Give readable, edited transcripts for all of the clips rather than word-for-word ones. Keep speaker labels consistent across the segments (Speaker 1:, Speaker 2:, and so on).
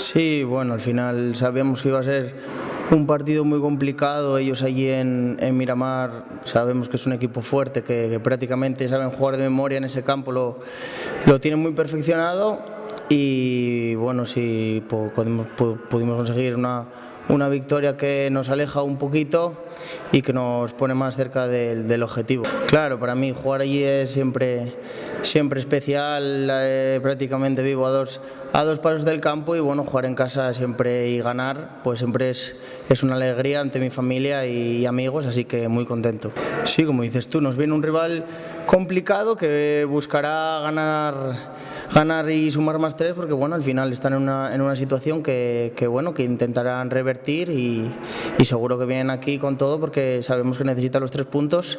Speaker 1: Sí, bueno, al final sabíamos que iba a ser un partido muy complicado. Ellos allí en Miramar sabemos que es un equipo fuerte, que prácticamente saben jugar de memoria en ese campo, lo tienen muy perfeccionado y bueno, si pudimos conseguir una victoria que nos aleja un poquito y que nos pone más cerca del objetivo. Claro, para mí jugar allí es siempre especial, prácticamente vivo a dos pasos del campo y bueno, jugar en casa siempre y ganar, pues siempre es una alegría ante mi familia y amigos, así que muy contento. Sí, como dices tú, nos viene un rival complicado que buscará ganar y sumar más tres, porque bueno, al final están en una situación que intentarán revertir y seguro que vienen aquí con todo porque sabemos que necesitan los 3 puntos,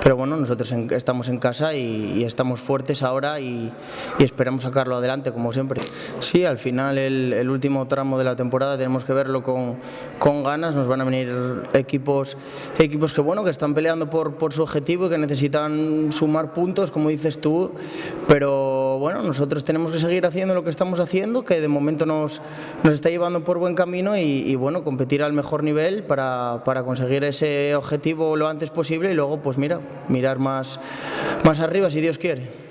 Speaker 1: pero bueno, nosotros estamos en casa y estamos fuertes ahora y esperamos sacarlo adelante como siempre. Sí, al final el último tramo de la temporada tenemos que verlo con ganas. Nos van a venir equipos que están peleando por su objetivo y que necesitan sumar puntos, como dices tú, pero bueno, nosotros tenemos que seguir haciendo lo que estamos haciendo, que de momento nos está llevando por buen camino y bueno, competir al mejor nivel para conseguir ese objetivo lo antes posible y luego pues mirar más arriba si Dios quiere.